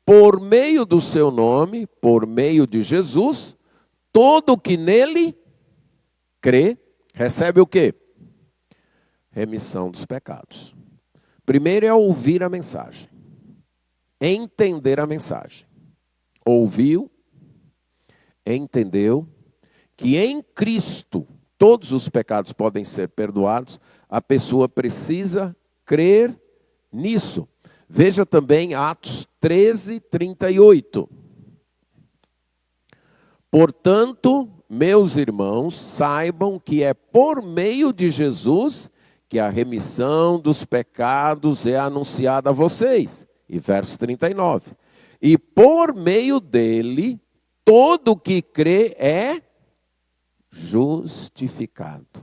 por meio do seu nome, por meio de Jesus, todo que nele crê, recebe o quê? Remissão dos pecados. Primeiro é ouvir a mensagem. Entender a mensagem. Ouviu, entendeu, que em Cristo todos os pecados podem ser perdoados, a pessoa precisa crer nisso. Veja também Atos 13, 38. Portanto, meus irmãos, saibam que é por meio de Jesus que a remissão dos pecados é anunciada a vocês. E verso 39. E por meio dele, todo que crê é justificado,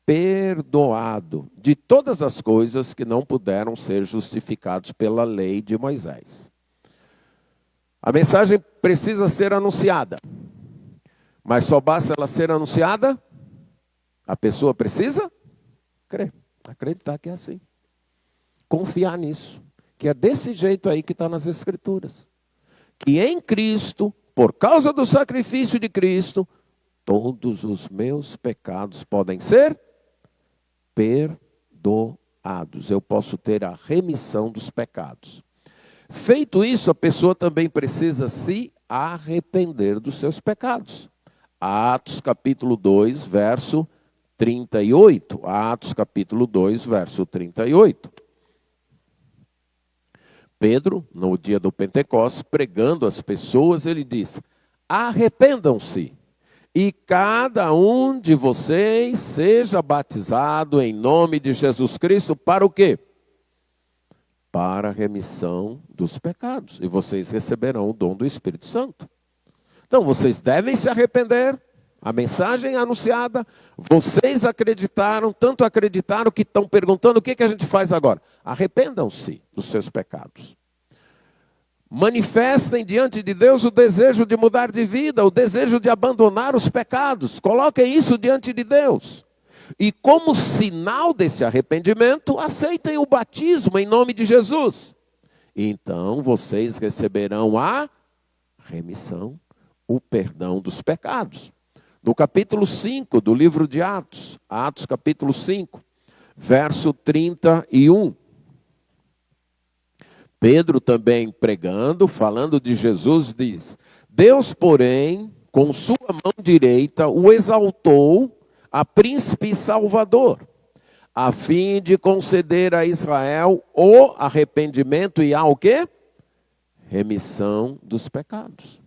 perdoado de todas as coisas que não puderam ser justificados pela lei de Moisés. A mensagem precisa ser anunciada, mas só basta ela ser anunciada, a pessoa precisa crer, acreditar que é assim, confiar nisso, que é desse jeito aí que está nas Escrituras, que em Cristo, por causa do sacrifício de Cristo, todos os meus pecados podem ser perdoados. Eu posso ter a remissão dos pecados. Feito isso, a pessoa também precisa se arrepender dos seus pecados. Atos capítulo 2, verso 38. Atos capítulo 2, verso 38. Pedro, no dia do Pentecostes, pregando às pessoas, ele diz: arrependam-se e cada um de vocês seja batizado em nome de Jesus Cristo para o quê? Para a remissão dos pecados. E vocês receberão o dom do Espírito Santo. Então, vocês devem se arrepender. A mensagem é anunciada, vocês acreditaram, tanto acreditaram que estão perguntando o que a gente faz agora. Arrependam-se dos seus pecados. Manifestem diante de Deus o desejo de mudar de vida, o desejo de abandonar os pecados. Coloquem isso diante de Deus. E como sinal desse arrependimento, aceitem o batismo em nome de Jesus. Então vocês receberão a remissão, o perdão dos pecados. No capítulo 5 do livro de Atos, Atos capítulo 5, verso 31. Pedro também pregando, falando de Jesus, diz: Deus, porém, com sua mão direita, o exaltou a príncipe e salvador, a fim de conceder a Israel o arrependimento e o quê? Remissão dos pecados.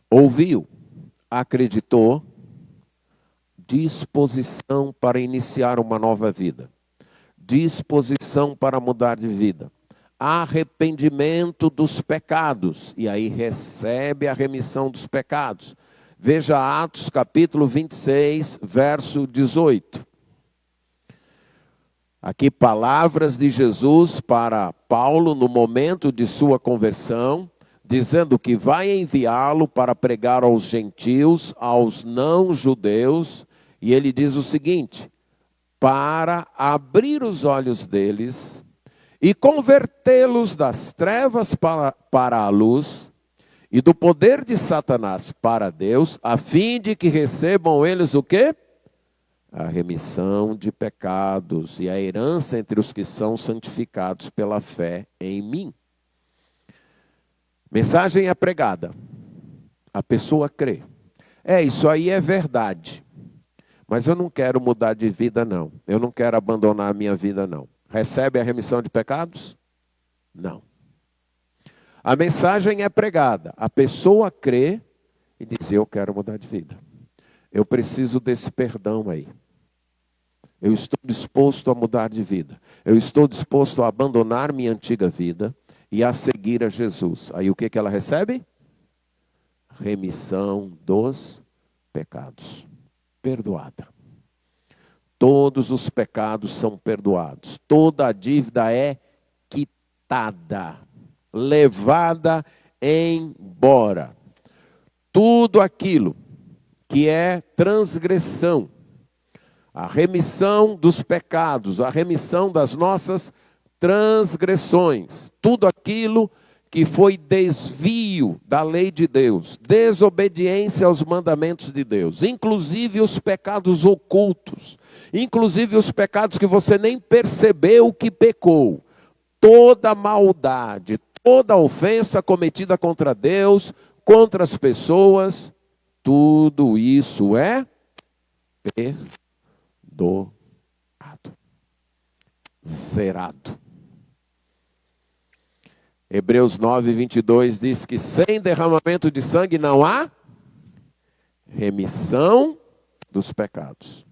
Ouviu, acreditou, disposição para iniciar uma nova vida, disposição para mudar de vida, arrependimento dos pecados, e aí recebe a remissão dos pecados. Veja Atos capítulo 26, verso 18. Aqui palavras de Jesus para Paulo no momento de sua conversão, dizendo que vai enviá-lo para pregar aos gentios, aos não-judeus, e ele diz o seguinte: para abrir os olhos deles e convertê-los das trevas para a luz e do poder de Satanás para Deus, a fim de que recebam eles o quê? A remissão de pecados e a herança entre os que são santificados pela fé em mim. Mensagem é pregada, a pessoa crê. Isso aí é verdade, mas eu não quero mudar de vida não, eu não quero abandonar a minha vida não. Recebe a remissão de pecados? Não. A mensagem é pregada, a pessoa crê e diz: eu quero mudar de vida, eu preciso desse perdão aí, eu estou disposto a mudar de vida, eu estou disposto a abandonar minha antiga vida e a seguir a Jesus. Aí o que ela recebe? Remissão dos pecados, perdoada. Todos os pecados são perdoados, toda a dívida é quitada, levada embora. Tudo aquilo que é transgressão, a remissão dos pecados, a remissão das nossas transgressões, tudo aquilo que foi desvio da lei de Deus, desobediência aos mandamentos de Deus, inclusive os pecados ocultos, inclusive os pecados que você nem percebeu que pecou, toda maldade, toda ofensa cometida contra Deus, contra as pessoas, tudo isso é perdoado, zerado. Hebreus 9, 22 diz que sem derramamento de sangue não há remissão dos pecados.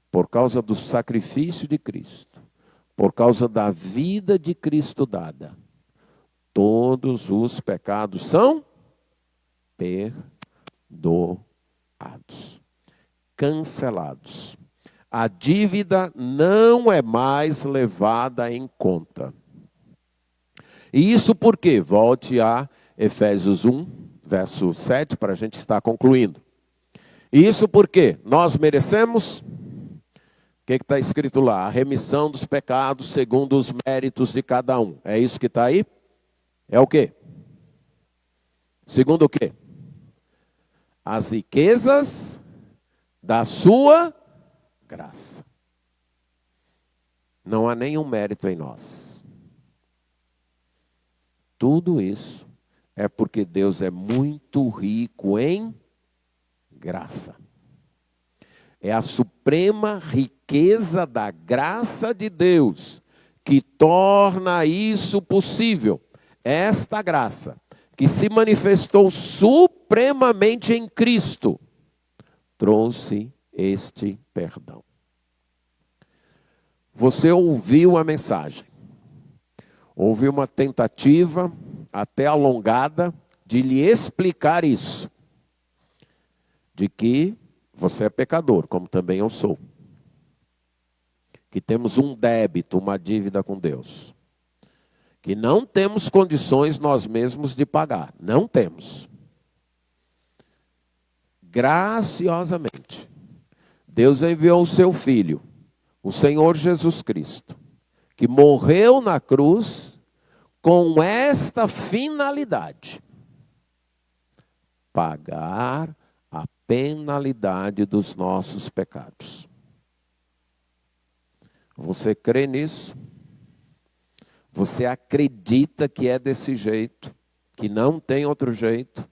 Por causa do sacrifício de Cristo, por causa da vida de Cristo dada, todos os pecados são perdoados, cancelados. A dívida não é mais levada em conta. E isso por quê? Volte a Efésios 1, verso 7, para a gente estar concluindo. E isso por quê? Nós merecemos, o que está escrito lá? A remissão dos pecados segundo os méritos de cada um. É isso que está aí? É o quê? Segundo o quê? As riquezas da sua graça. Não há nenhum mérito em nós. Tudo isso é porque Deus é muito rico em graça. É a suprema riqueza da graça de Deus que torna isso possível. Esta graça que se manifestou supremamente em Cristo trouxe este perdão. Você ouviu a mensagem, ouviu uma tentativa até alongada de lhe explicar isso, de que você é pecador, como também eu sou, que temos um débito, uma dívida com Deus, que não temos condições nós mesmos de pagar, não temos. Graciosamente, Deus enviou o seu Filho, o Senhor Jesus Cristo, que morreu na cruz com esta finalidade: pagar a penalidade dos nossos pecados. Você crê nisso? Você acredita que é desse jeito, que não tem outro jeito,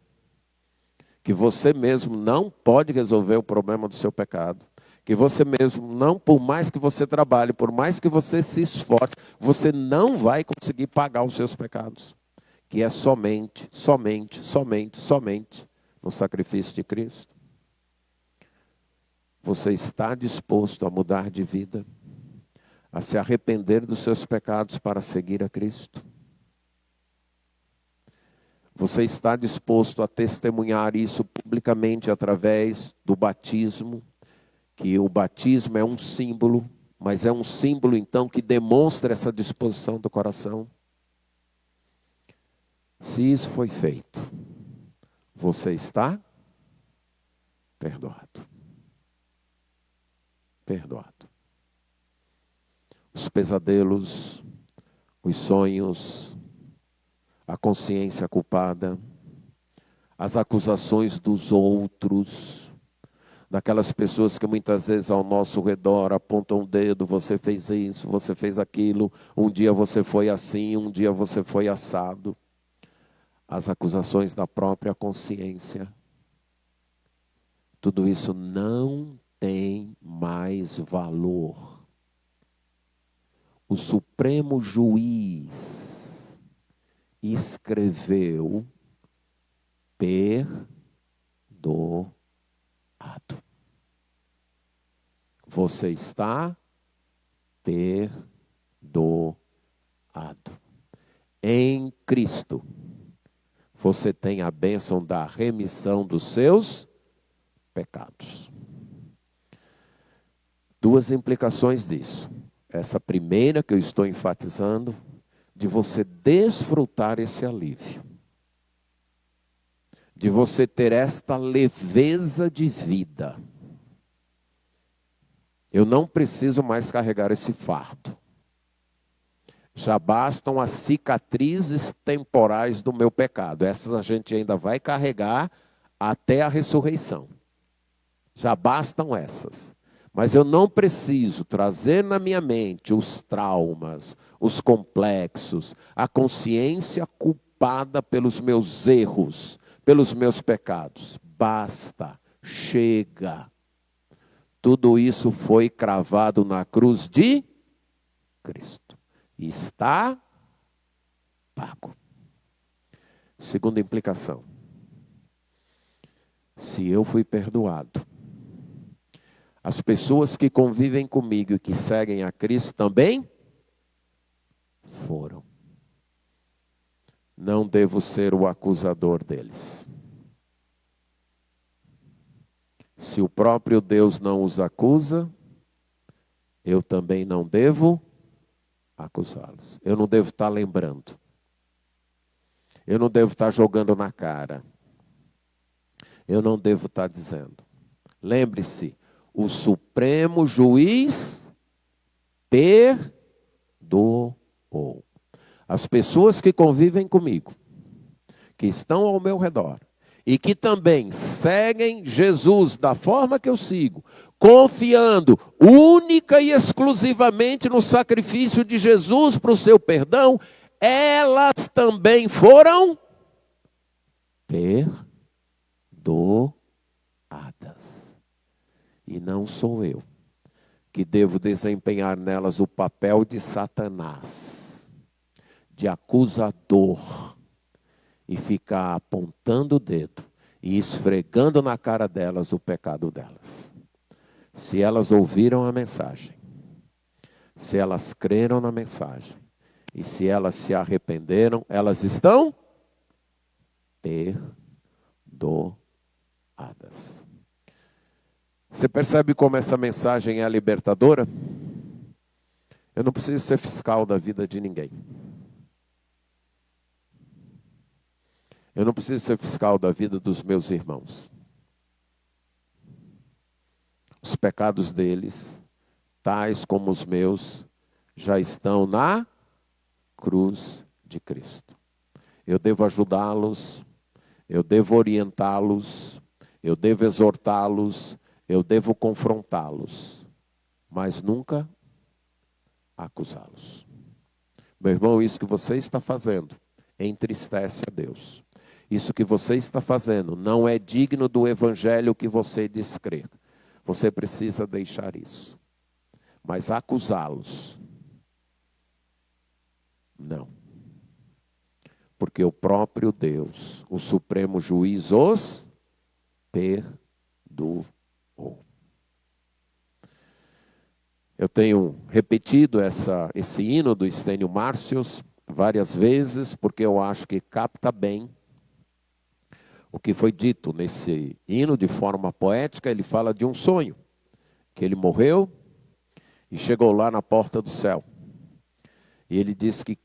que você mesmo não pode resolver o problema do seu pecado, que você mesmo não, por mais que você trabalhe, por mais que você se esforce, você não vai conseguir pagar os seus pecados, que é somente no sacrifício de Cristo? Você está disposto a mudar de vida, a se arrepender dos seus pecados para seguir a Cristo? Você está disposto a testemunhar isso publicamente através do batismo? Que o batismo é um símbolo, mas é um símbolo então que demonstra essa disposição do coração. Se isso foi feito, você está perdoado. Perdoado. Os pesadelos, os sonhos, a consciência culpada, as acusações dos outros, daquelas pessoas que muitas vezes ao nosso redor apontam o dedo: você fez isso, você fez aquilo, um dia você foi assim, um dia você foi assado. As acusações da própria consciência. Tudo isso não tem mais valor. O Supremo Juiz escreveu: perdoado. Você está perdoado. Em Cristo, você tem a bênção da remissão dos seus pecados. Duas implicações disso. Essa primeira que eu estou enfatizando, de você desfrutar esse alívio, de você ter esta leveza de vida. Eu não preciso mais carregar esse fardo. Já bastam as cicatrizes temporais do meu pecado. Essas a gente ainda vai carregar até a ressurreição. Já bastam essas. Mas eu não preciso trazer na minha mente os traumas, os complexos, a consciência culpada pelos meus erros, pelos meus pecados. Basta, chega. Tudo isso foi cravado na cruz de Cristo. Está pago. Segunda implicação. Se eu fui perdoado, as pessoas que convivem comigo e que seguem a Cristo também foram. Não devo ser o acusador deles. Se o próprio Deus não os acusa, eu também não devo acusá-los. Eu não devo estar lembrando. Eu não devo estar jogando na cara. Eu não devo estar dizendo. Lembre-se, o Supremo Juiz perdoou. As pessoas que convivem comigo, que estão ao meu redor, e que também seguem Jesus da forma que eu sigo, confiando única e exclusivamente no sacrifício de Jesus para o seu perdão, elas também foram perdoadas. E não sou eu que devo desempenhar nelas o papel de Satanás, de acusador, e ficar apontando o dedo e esfregando na cara delas o pecado delas. Se elas ouviram a mensagem, se elas creram na mensagem, e se elas se arrependeram, elas estão perdoadas. Você percebe como essa mensagem é libertadora? Eu não preciso ser fiscal da vida de ninguém. Eu não preciso ser fiscal da vida dos meus irmãos. Os pecados deles, tais como os meus, já estão na cruz de Cristo. Eu devo ajudá-los, eu devo orientá-los, eu devo exortá-los, eu devo confrontá-los, mas nunca acusá-los. Meu irmão, isso que você está fazendo entristece a Deus. Isso que você está fazendo não é digno do evangelho que você diz crer. Você precisa deixar isso. Mas acusá-los, não. Porque o próprio Deus, o supremo juiz, os perdoou. Eu tenho repetido esse hino do Estênio Márcios várias vezes, porque eu acho que capta bem o que foi dito nesse hino de forma poética. Ele fala de um sonho, que ele morreu e chegou lá na porta do céu. E ele disse que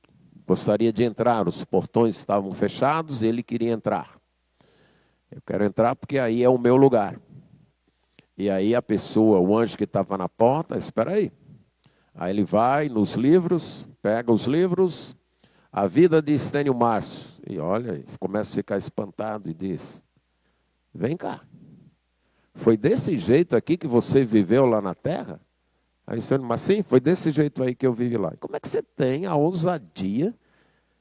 gostaria de entrar, os portões estavam fechados e ele queria entrar. Eu quero entrar porque aí é o meu lugar. E aí a pessoa, o anjo que estava na porta, espera aí. Aí ele vai nos livros, pega os livros, a vida de Estênio Márcio. E olha, começa a ficar espantado e diz, vem cá, foi desse jeito aqui que você viveu lá na terra? Aí Estênio Márcio, sim, foi desse jeito aí que eu vivi lá. Como é que você tem a ousadia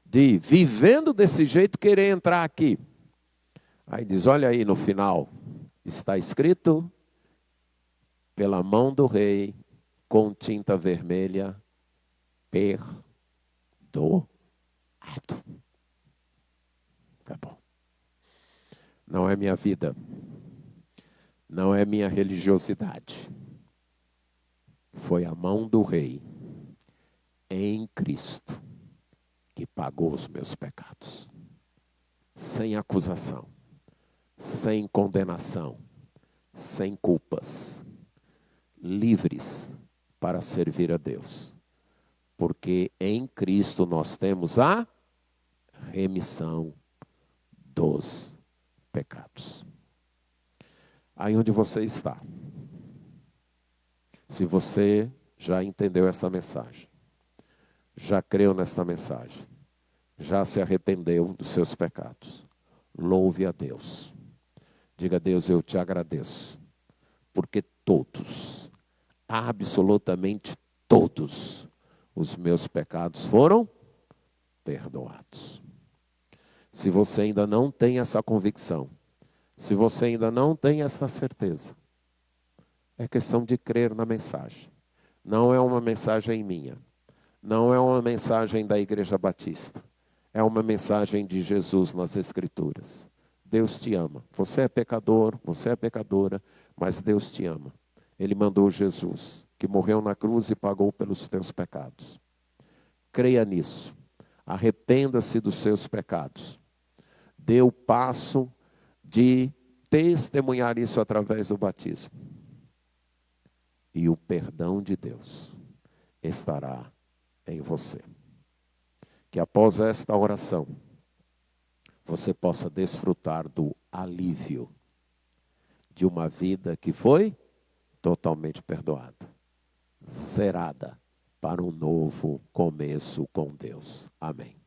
de, vivendo desse jeito, querer entrar aqui? Aí diz, olha aí no final, está escrito, pela mão do rei, com tinta vermelha, perdoado. Tá bom. Não é minha vida, não é minha religiosidade. Foi a mão do rei, em Cristo, que pagou os meus pecados. Sem acusação, sem condenação, sem culpas. Livres para servir a Deus. Porque em Cristo nós temos a remissão dos pecados. Aí onde você está. Se você já entendeu esta mensagem, já creu nesta mensagem, já se arrependeu dos seus pecados, louve a Deus. Diga a Deus, eu te agradeço, porque todos, absolutamente todos, os meus pecados foram perdoados. Se você ainda não tem essa convicção, se você ainda não tem essa certeza, é questão de crer na mensagem. Não é uma mensagem minha, não é uma mensagem da Igreja Batista, é uma mensagem de Jesus nas Escrituras. Deus te ama. Você é pecador, você é pecadora, mas Deus te ama. Ele mandou Jesus, que morreu na cruz e pagou pelos teus pecados. Creia nisso. Arrependa-se dos seus pecados. Dê o passo de testemunhar isso através do batismo. E o perdão de Deus estará em você. Que após esta oração, você possa desfrutar do alívio de uma vida que foi totalmente perdoada, zerada para um novo começo com Deus. Amém.